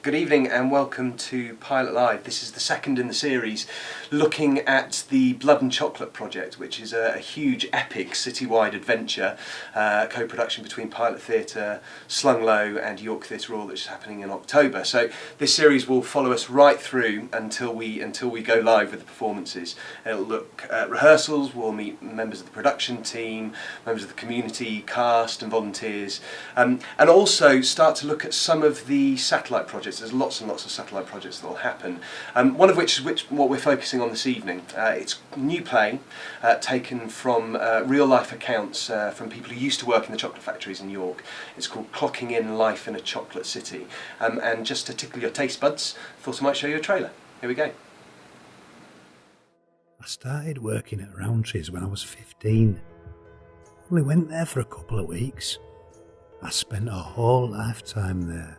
Good evening and welcome to Pilot Live. This is the second in the series looking at the Blood and Chocolate project, which is a huge epic citywide adventure, co-production between Pilot Theatre, Slung Low and York Theatre Royal, which is happening in October. So this series will follow us right through until we go live with the performances. It'll look at rehearsals, we'll meet members of the production team, members of the community, cast and volunteers, and also start to look at some of the satellite projects. There's lots and lots of satellite projects that will happen. One of which is what we're focusing on this evening. It's a new play taken from real life accounts from people who used to work in the chocolate factories in York. It's called Clocking In Life in a Chocolate City. And just to tickle your taste buds, thought I might show you a trailer. Here we go. I started working at Roundtree's when I was 15. Only went there for a couple of weeks. I spent a whole lifetime there.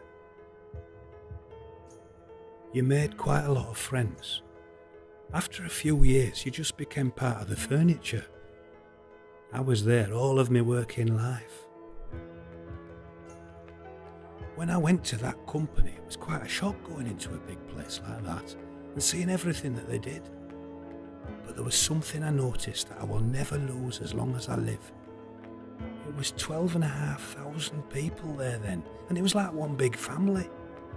You made quite a lot of friends. After a few years, you just became part of the furniture. I was there all of my working life. When I went to that company, it was quite a shock going into a big place like that and seeing everything that they did. But there was something I noticed that I will never lose as long as I live. It was 12,500 people there then, and it was like one big family.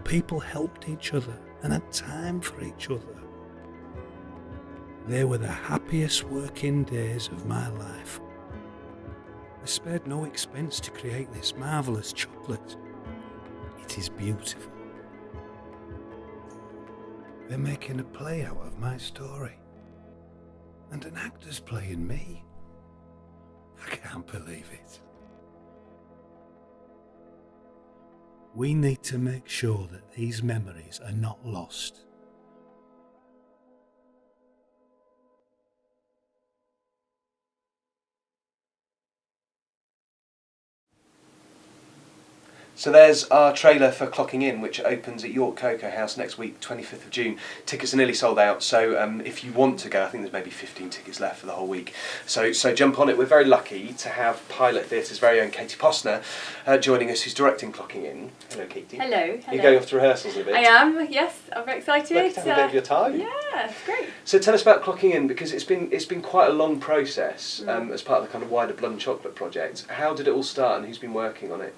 People helped each other and had time for each other. They were the happiest working days of my life. I spared no expense to create this marvellous chocolate. It is beautiful. They're making a play out of my story. And an actor's playing me. I can't believe it. We need to make sure that these memories are not lost. So there's our trailer for Clocking In, which opens at York Cocoa House next week, 25th of June. Tickets are nearly sold out, so if you want to go, I think there's maybe 15 tickets left for the whole week. So jump on it. We're very lucky to have Pilot Theatre's very own Katie Posner joining us, who's directing Clocking In. Hello, Katie. Hello. You're going off to rehearsals a bit. I am, yes. I'm very excited. Lucky to have a bit of your time. Yeah, it's great. So tell us about Clocking In, because it's been quite a long process as part of the kind of wider Blood and Chocolate project. How did it all start and who's been working on it?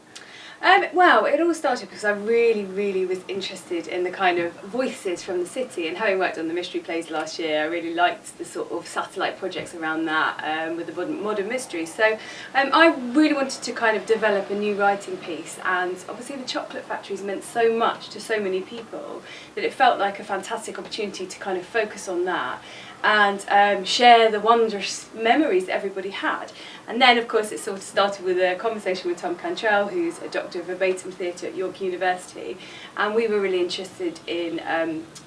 Well, it all started because I really was interested in the kind of voices from the city, and having worked on the mystery plays last year, I really liked the sort of satellite projects around that with the modern mystery. So I really wanted to kind of develop a new writing piece, and obviously the chocolate factories meant so much to so many people that it felt like a fantastic opportunity to kind of focus on that and share the wondrous memories that everybody had. And then, of course, it sort of started with a conversation with Tom Cantrell, who's a doctor of verbatim theatre at York University, and we were really interested in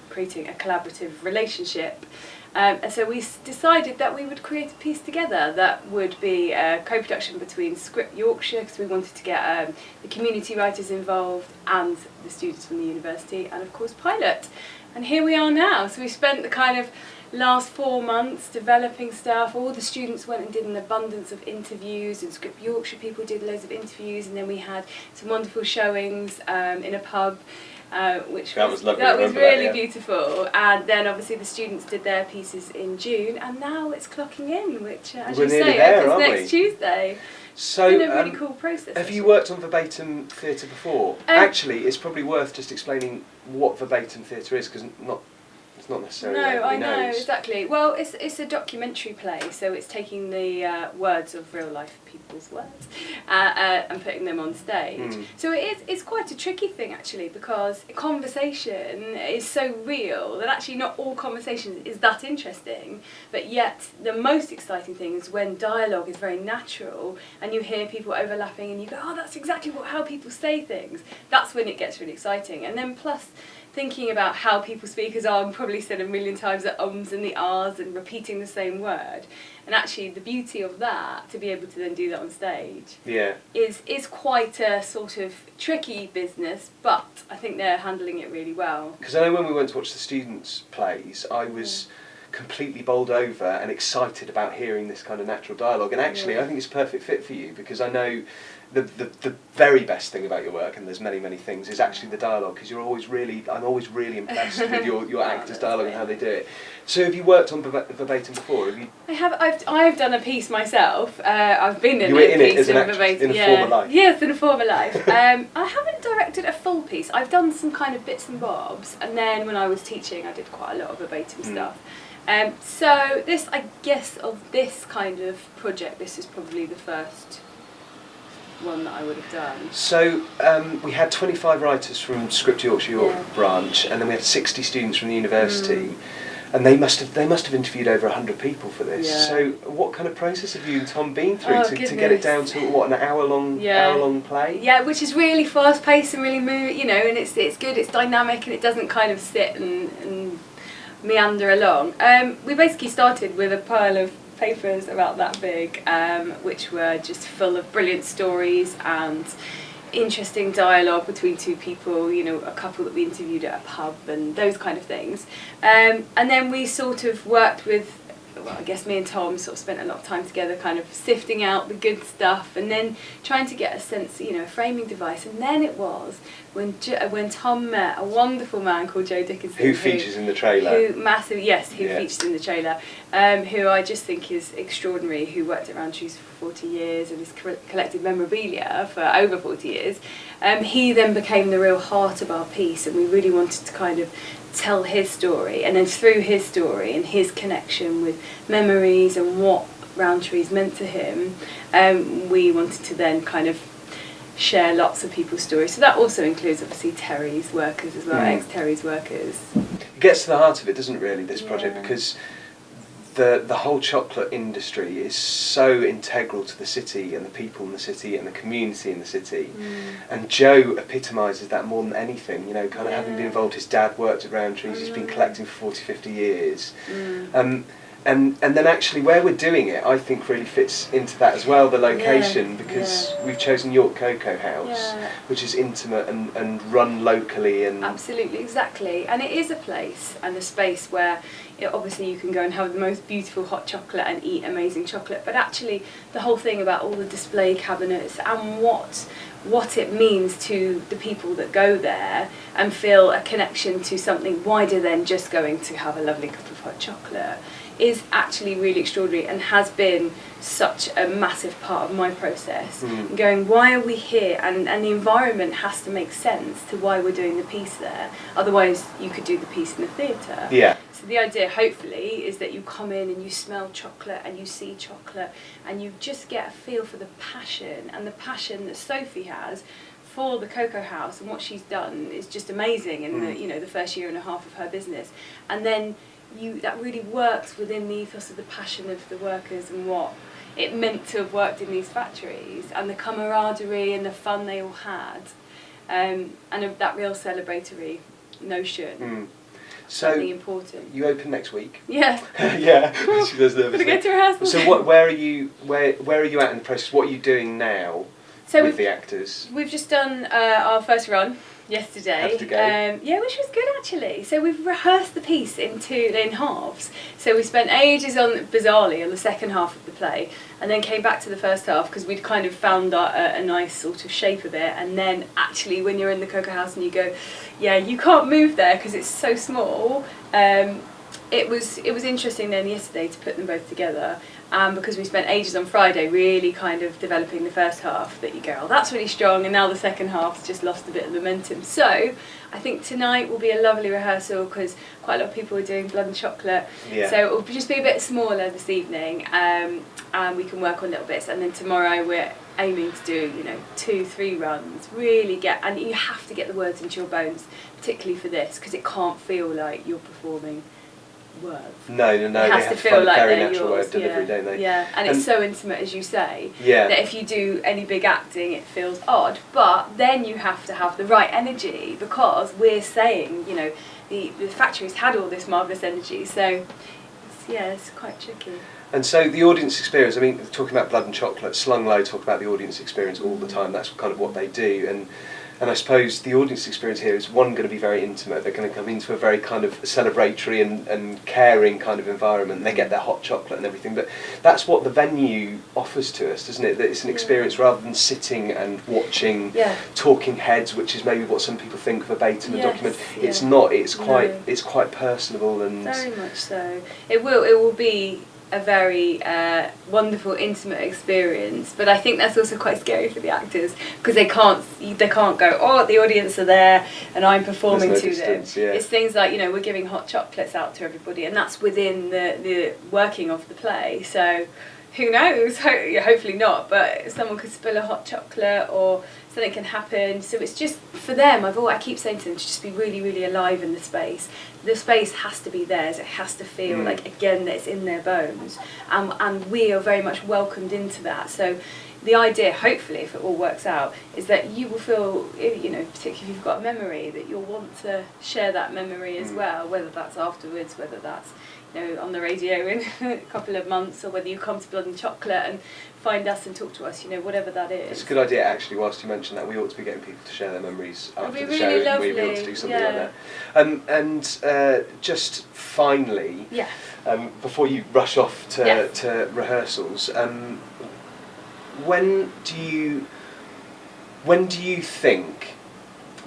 creating a collaborative relationship. And so we decided that we would create a piece together that would be a co-production between Script Yorkshire, because we wanted to get the community writers involved and the students from the university, and of course Pilot. And here we are now. So we spent the kind of last 4 months developing stuff. All the students went and did an abundance of interviews, and Script Yorkshire people did loads of interviews, and then we had some wonderful showings in a pub. Which was lovely. That was really beautiful, and then obviously the students did their pieces in June, and now it's Clocking In, which, as you say, opens next Tuesday. So, it's been a really cool process. Have you worked on verbatim theatre before? Actually, it's probably worth just explaining what verbatim theatre is, because it's not necessarily. No, I know, knows. exactly. Well, it's a documentary play, so it's taking the words of real life people's words and putting them on stage. So it's quite a tricky thing actually, because conversation is so real that actually not all conversation is that interesting, but yet the most exciting thing is when dialogue is very natural and you hear people overlapping and you go, oh, that's exactly how people say things. That's when it gets really exciting. And then plus thinking about how people speak, as I'm probably said a million times, the ums and the ahs and repeating the same word. And actually the beauty of that, to be able to then do that on stage, is quite a sort of tricky business, but I think they're handling it really well. Because I know when we went to watch the students' plays, I was completely bowled over and excited about hearing this kind of natural dialogue. And actually, I think it's a perfect fit for you, because I know the very best thing about your work, and there's many things, is actually the dialogue, because I'm always really impressed with your actors' dialogue and how they do it. So have you worked on verbatim before? Have you? I've done a piece myself. I've been in You were in a piece it as an in actress, verbatim. in a former life? Yes, in a former life. I haven't directed a full piece. I've done some kind of bits and bobs, and then when I was teaching I did quite a lot of verbatim stuff. So this, I guess, of this kind of project, this is probably the first one that I would have done. So we had 25 writers from Script York branch, and then we had 60 students from the university, and they must have interviewed over 100 people for this. Yeah. So what kind of process have you and Tom been through to get it goodness. down to an hour long play? Yeah, which is really fast paced and really and it's good, it's dynamic, and it doesn't kind of sit and meander along. We basically started with a pile of papers about that big, which were just full of brilliant stories and interesting dialogue between two people, a couple that we interviewed at a pub and those kind of things. And then we sort of worked with, I guess me and Tom sort of spent a lot of time together kind of sifting out the good stuff and then trying to get a sense, a framing device. And then it was when Tom met a wonderful man called Joe Dickinson, who features in the trailer. Who features in the trailer, who I just think is extraordinary, who worked at Roundtree's for 40 years and has collected memorabilia for over 40 years. He then became the real heart of our piece, and we really wanted to kind of tell his story, and then through his story and his connection with memories and what Roundtree's meant to him, we wanted to then kind of share lots of people's stories. So that also includes obviously Terry's workers as well, ex-Terry's workers. It gets to the heart of it, doesn't it, really, this project, because the whole chocolate industry is so integral to the city and the people in the city and the community in the city. And Joe epitomises that more than anything, kind of having been involved. His dad worked at Roundtree's, he's been collecting for 40, 50 years. And then actually where we're doing it, I think really fits into that as well, the location, because we've chosen York Cocoa House, which is intimate and run locally. And absolutely, exactly. And it is a place and a space where obviously you can go and have the most beautiful hot chocolate and eat amazing chocolate, but actually the whole thing about all the display cabinets and what it means to the people that go there and feel a connection to something wider than just going to have a lovely cup of hot chocolate is actually really extraordinary, and has been such a massive part of my process. Going, why are we here? And the environment has to make sense to why we're doing the piece there. Otherwise, you could do the piece in a theatre. Yeah. So the idea, hopefully, is that you come in and you smell chocolate and you see chocolate and you just get a feel for the passion, and the passion that Sophie has for the Cocoa House and what she's done is just amazing in the first year and a half of her business. And then that really works within the ethos of the passion of the workers and what it meant to have worked in these factories, and the camaraderie and the fun they all had, and that real celebratory notion. So something important. You open next week. Yeah. Yeah. She does nervous. Gonna go to rehearsals. So where are you at in the process? What are you doing now with the actors? We've just done our first run yesterday. How did it go? Yeah, which was good actually. So we've rehearsed the piece in halves. So we spent ages bizarrely on the second half of the play, and then came back to the first half because we'd kind of found a nice sort of shape of it. And then actually, when you're in the Cocoa House and you go, yeah, you can't move there because it's so small. It was interesting then yesterday to put them both together, because we spent ages on Friday really kind of developing the first half, that you go, oh, that's really strong, and now the second half's just lost a bit of momentum. So I think tonight will be a lovely rehearsal because quite a lot of people are doing Blood and Chocolate. Yeah. So it will just be a bit smaller this evening, and we can work on little bits. And then tomorrow we're aiming to do 2-3 runs, really and you have to get the words into your bones, particularly for this, because it can't feel like you're performing words. No. It they has have to feel like very they're natural yours. word delivery, don't they? Yeah, and it's so intimate, as you say, that if you do any big acting it feels odd, but then you have to have the right energy, because we're saying, the factory's had all this marvellous energy, so it's quite tricky. And so the audience experience, I mean, talking about Blood and Chocolate, Slung Low talk about the audience experience all the time, that's kind of what they do, and And I suppose the audience experience here is one, going to be very intimate. They're going to come into a very kind of celebratory and caring kind of environment. They get their hot chocolate and everything, but that's what the venue offers to us, doesn't it? That it's an experience rather than sitting and watching talking heads, which is maybe what some people think verbatim and document. It's not. It's quite personable and very much so. It will be a very wonderful, intimate experience, but I think that's also quite scary for the actors because they can't go, oh, the audience are there and I'm performing to them. Yeah. It's things like, we're giving hot chocolates out to everybody, and that's within the working of the play. So who knows? Hopefully not, but someone could spill a hot chocolate or something can happen. So it's just for them. I keep saying to them to just be really, really alive in the space. The space has to be theirs. It has to feel like, again, that it's in their bones, and we are very much welcomed into that. So the idea, hopefully, if it all works out, is that you will feel, particularly if you've got a memory, that you'll want to share that memory as well, whether that's afterwards, whether that's on the radio in a couple of months, or whether you come to Blood and Chocolate and find us and talk to us, whatever that is. It's a good idea, actually. Whilst you mentioned that, we ought to be getting people to share their memories after the really show. Lovely. We ought to do something like that. And just finally, before you rush off to rehearsals, when do you think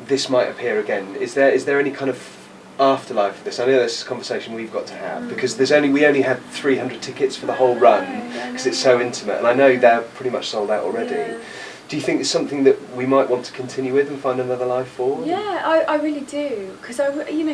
this might appear again? Is there any kind of afterlife of this? I know this is a conversation we've got to have because we only had 300 tickets for the whole run because it's so intimate, and I know they're pretty much sold out already. Yeah. Do you think it's something that we might want to continue with and find another life for? Yeah, I really do, because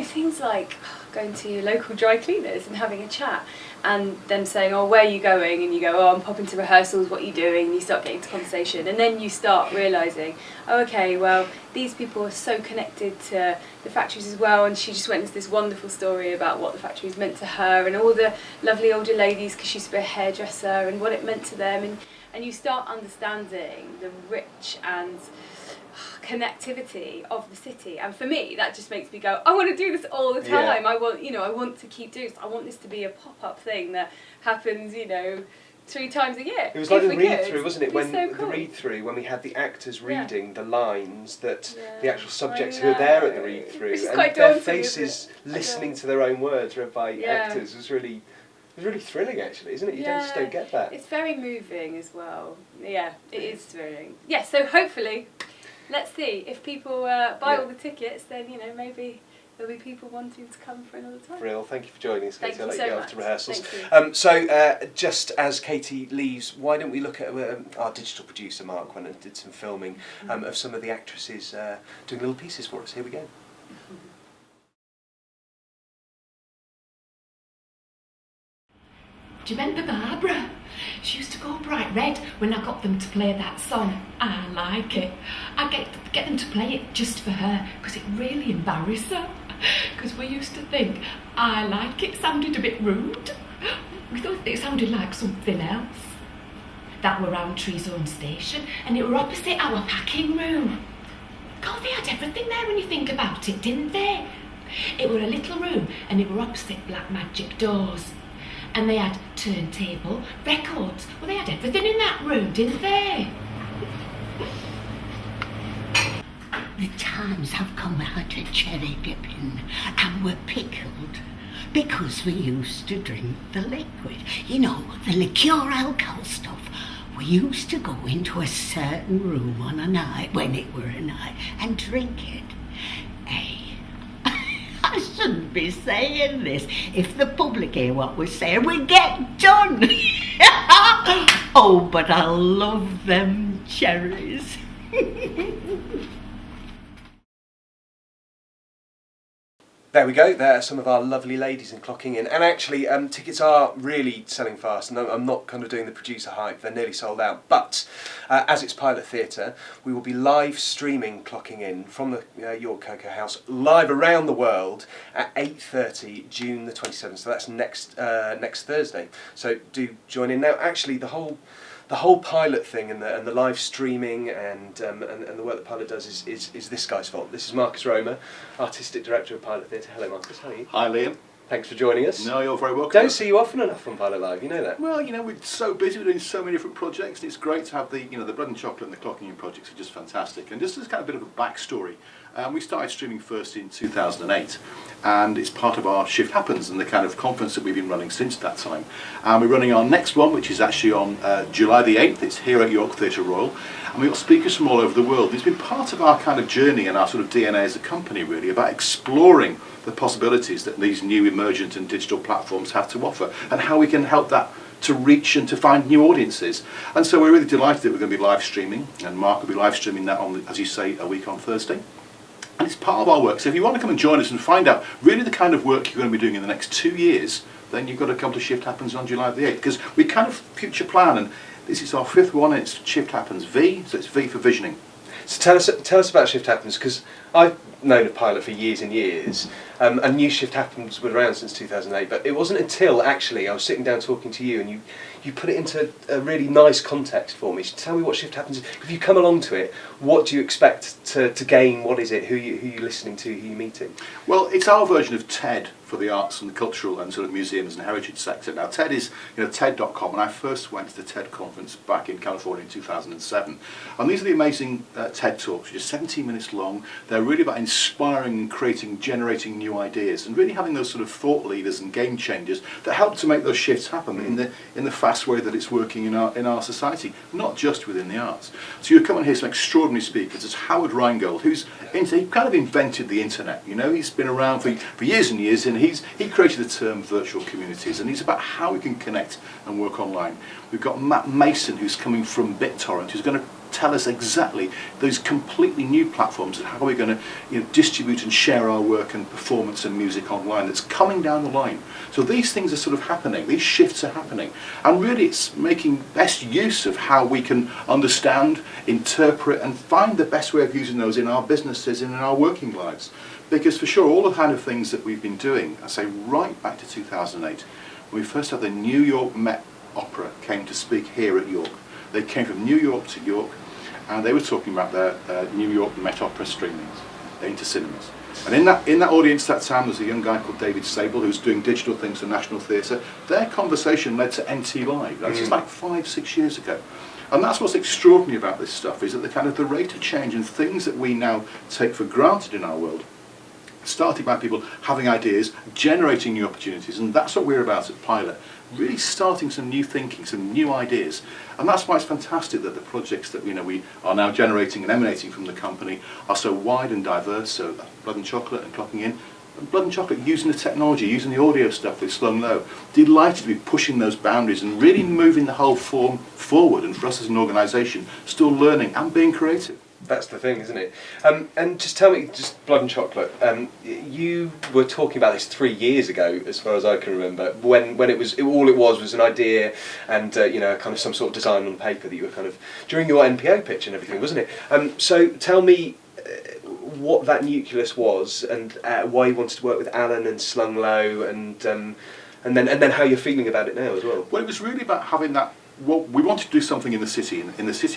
things like going to your local dry cleaners and having a chat and them saying, oh, where are you going? And you go, oh, I'm popping to rehearsals, what are you doing? And you start getting to conversation, and then you start realising, oh, okay, well, these people are so connected to the factories as well, and she just went into this wonderful story about what the factories meant to her and all the lovely older ladies, because she used to be a hairdresser, and what it meant to them, and you start understanding the rich and connectivity of the city. And for me, that just makes me go, I want to do this all the time. Yeah. I want to keep doing this. I want this to be a pop-up thing that happens, 3 times a year. It was like the read-through, wasn't it? When the read-through, when we had the actors reading the lines that the actual subjects who were there at the read-through, and their faces listening to their own words read by actors was really thrilling, actually, isn't it? You just don't get that. It's very moving as well. Yeah, it is thrilling. Yeah, so hopefully, let's see. If people buy all the tickets, then, maybe there'll be people wanting to come for another time. Real, thank you for joining us, Katie. I'll let you go off to rehearsals. Thank you. Just as Katie leaves, why don't we look at our digital producer, Mark, went and did some filming of some of the actresses doing little pieces for us. Here we go. Do you remember Barbara? She used to go bright red when I got them to play that song. I like it. I get them to play it just for her because it really embarrassed her. Because we used to think I like it sounded a bit rude. We thought it sounded like something else. That were Roundtree Zone Station, and it were opposite our packing room. God, they had everything there when you think about it, didn't they? It were a little room, and it were opposite Black Magic doors. And they had turntable, records. Well, they had everything in that room, didn't they? The times have come out of cherry dipping and we're pickled because we used to drink the liquid. The liqueur alcohol stuff. We used to go into a certain room on a night, when it were a night, and drink it. I shouldn't be saying this. If the public hear what we're saying, we get done. Oh, but I love them cherries. There we go, there are some of our lovely ladies in clocking in. And actually, tickets are really selling fast. And I'm not kind of doing the producer hype, they're nearly sold out. But as it's Pilot Theatre, we will be live streaming Clocking In from the York Cocoa House, live around the world at 8:30, June the 27th. So that's next Thursday. So do join in. Now, actually, the whole pilot thing and the live streaming and the work that Pilot does is this guy's fault. This is Marcus Roma, Artistic Director of Pilot Theatre. Hello Marcus, how are you? Hi Liam. Thanks for joining us. No, you're very welcome. Don't see you often enough on Pilot Live, you know that. Well, we're so busy, we're doing so many different projects, and it's great to have the Blood and Chocolate and the Clocking In projects are just fantastic. And just as kind of a bit of a backstory, we started streaming first in 2008, and it's part of our Shift Happens and the kind of conference that we've been running since that time. And we're running our next one, which is actually on July the 8th. It's here at York Theatre Royal, and we've got speakers from all over the world. It's been part of our kind of journey and our sort of DNA as a company, really, about exploring the possibilities that these new emergent and digital platforms have to offer, and how we can help that to reach and to find new audiences. And so we're really delighted that we're going to be live streaming, and Mark will be live streaming that on, as you say, a week on Thursday. And it's part of our work. So if you want to come and join us and find out really the kind of work you're going to be doing in the next 2 years, then you've got to come to Shift Happens on July the 8th, because we kind of future plan, and this is our 5th one, and it's Shift Happens V, so it's V for visioning. So tell us about Shift Happens, because I've known of Pilot for years and years, and knew Shift Happens was around since 2008, but it wasn't until actually I was sitting down talking to you and you put it into a really nice context for me. So tell me what Shift Happens is. If you come along to it, what do you expect to gain? What is it? Who are you listening to? Who are you meeting? Well, it's our version of TED for the arts and the cultural and sort of museums and heritage sector. Now, TED is TED.com, and I first went to the TED conference back in California in 2007. And these are the amazing TED Talks, which are 17 minutes long. They're really about inspiring and creating, generating new ideas, and really having those sort of thought leaders and game changers that help to make those shifts happen in the fast way that it's working in our society, not just within the arts. So you'll come and hear some extraordinary speakers. There's Howard Rheingold, he kind of invented the internet. He's been around for years and years, and he created the term virtual communities, and he's about how we can connect and work online. We've got Matt Mason, who's coming from BitTorrent, who's going to tell us exactly those completely new platforms and how we're going to distribute and share our work and performance and music online. That's coming down the line. So these things are sort of happening, these shifts are happening, and really it's making best use of how we can understand, interpret and find the best way of using those in our businesses and in our working lives. Because for sure all the kind of things that we've been doing, I say right back to 2008, when we first had the New York Met Opera came to speak here at York. They came from New York to York, and they were talking about their New York Met Opera streamings into cinemas. And in that audience that time, there's a young guy called David Sable who's doing digital things for National Theatre. Their conversation led to NT Live. This is like 5-6 years ago. And that's what's extraordinary about this stuff, is that the rate of change and things that we now take for granted in our world started by people having ideas, generating new opportunities, and that's what we're about at Pilot. Really starting some new thinking, some new ideas, and that's why it's fantastic that the projects that we are now generating and emanating from the company are so wide and diverse. So Blood and Chocolate and Clocking In, and Blood and Chocolate using the technology, using the audio stuff with Slow and Low, delighted to be pushing those boundaries and really moving the whole form forward. And for us as an organisation, still learning and being creative. That's the thing, isn't it? And just tell me, just Blood and Chocolate, you were talking about this 3 years ago, as far as I can remember, when all it was an idea and kind of some sort of design on paper that you were kind of, during your NPO pitch and everything, wasn't it? So tell me what that nucleus was, and why you wanted to work with Alan and Slung Low, and then how you're feeling about it now as well. Well, it was really about having that. Well, we wanted to do something in the city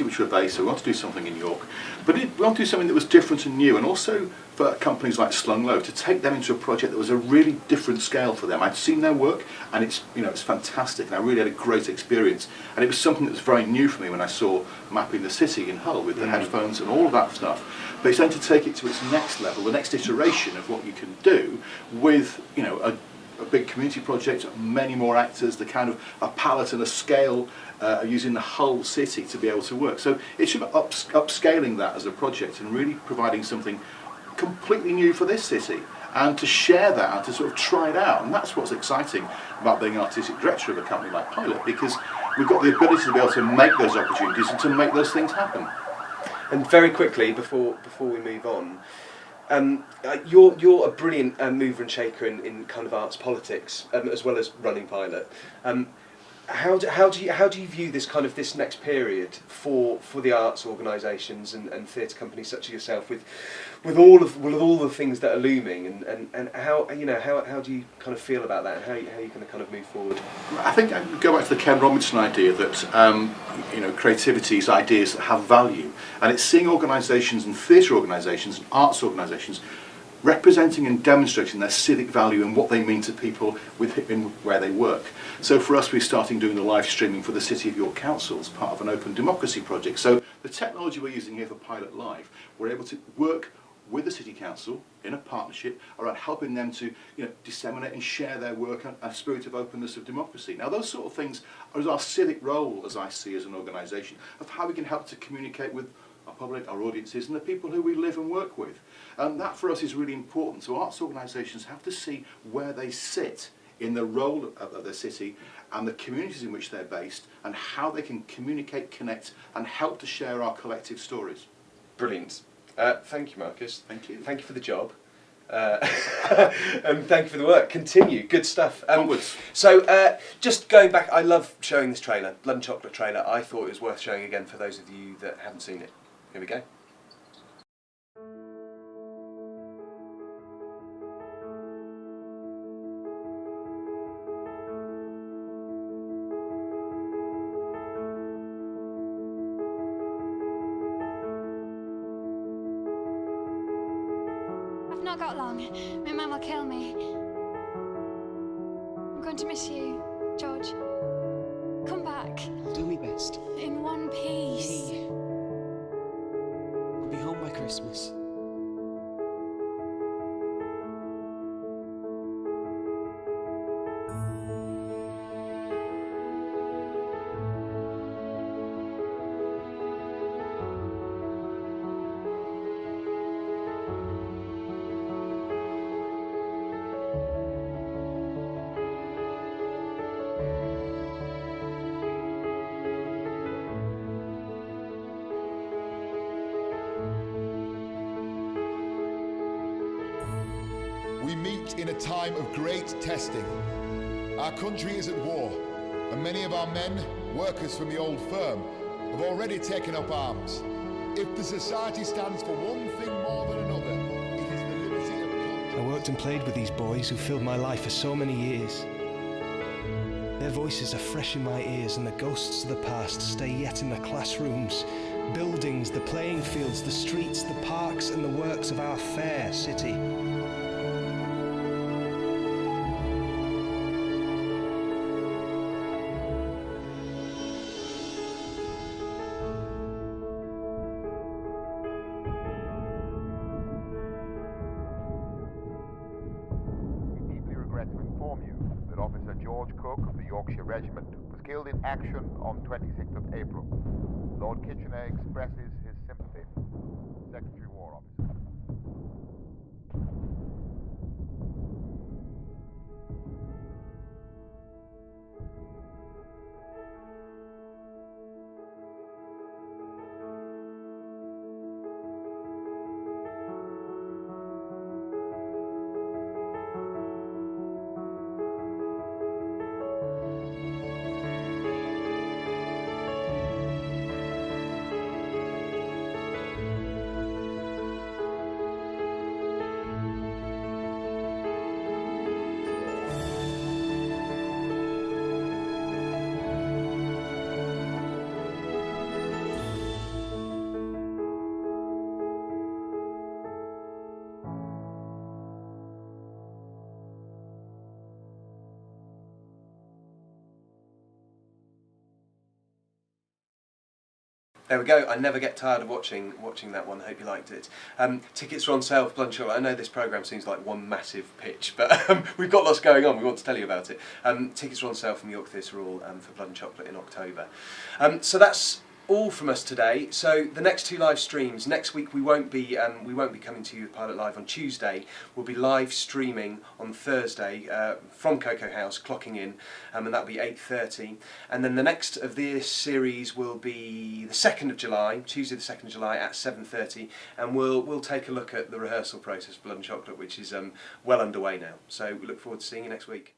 which we're based, so we wanted to do something in York, but we wanted to do something that was different and new, and also for companies like Slung Low to take them into a project that was a really different scale for them. I'd seen their work, and it's fantastic, and I really had a great experience, and it was something that was very new for me when I saw Mapping the City in Hull with the headphones and all of that stuff. But it's then to take it to its next level, the next iteration of what you can do with a big community project, many more actors, the kind of a palette and a scale using the whole city to be able to work. So it's about upscaling that as a project and really providing something completely new for this city, and to share that and to sort of try it out. And that's what's exciting about being artistic director of a company like Pilot, because we've got the ability to be able to make those opportunities and to make those things happen. And very quickly, before we move on, you're a brilliant mover and shaker in kind of arts politics, as well as running Pilot. How do you view this next period for the arts organisations and theatre companies such as yourself, with all of the things that are looming, and how do you kind of feel about that, and how are you going to kind of move forward? I think I go back to the Ken Robinson idea that creativity is ideas that have value, and it's seeing organisations and theatre organisations and arts organisations representing and demonstrating their civic value and what they mean to people in where they work. So for us, we're starting doing the live streaming for the City of York Council as part of an open democracy project. So the technology we're using here for Pilot Live, we're able to work with the City Council in a partnership around helping them to disseminate and share their work and a spirit of openness of democracy. Now those sort of things are our civic role, as I see as an organisation, of how we can help to communicate with our public, our audiences and the people who we live and work with. And that for us is really important. So arts organisations have to see where they sit in the role of the city and the communities in which they're based and how they can communicate, connect and help to share our collective stories. Brilliant. Thank you, Marcus. Thank you. Thank you for the job. And thank you for the work. Continue. Good stuff. Onwards. So, just going back, I love showing this trailer, Blood and Chocolate trailer. I thought it was worth showing again for those of you that haven't seen it. Here we go. I've not got long. My mum will kill me. I'm going to miss you, George. Come back. I'll do my best. In one piece. Yeah. I'll be home by Christmas. We meet in a time of great testing. Our country is at war, and many of our men, workers from the old firm, have already taken up arms. If the society stands for one thing more than another, it is the liberty of conscience. I worked and played with these boys who filled my life for so many years. Their voices are fresh in my ears, and the ghosts of the past stay yet in the classrooms, buildings, the playing fields, the streets, the parks, and the works of our fair city. We deeply regret to inform you that Officer George Cook of the Yorkshire Regiment was killed in action on 26th of April. Lord Kitchener expresses his sympathy. Secretary War Officer. There we go. I never get tired of watching that one. Hope you liked it. Tickets are on sale for Blood and Chocolate. I know this programme seems like one massive pitch, but we've got lots going on. We want to tell you about it. Tickets are on sale from York Theatre Hall for Blood and Chocolate in October. So that's all from us today. So the next two live streams next week, we won't be coming to you with Pilot Live on Tuesday. We'll be live streaming on Thursday from Cocoa House, clocking in, and that'll be 8:30. And then the next of this series will be the 2nd of July, Tuesday the 2nd of July at 7:30, and we'll take a look at the rehearsal process for Blood and Chocolate, which is well underway now. So we look forward to seeing you next week.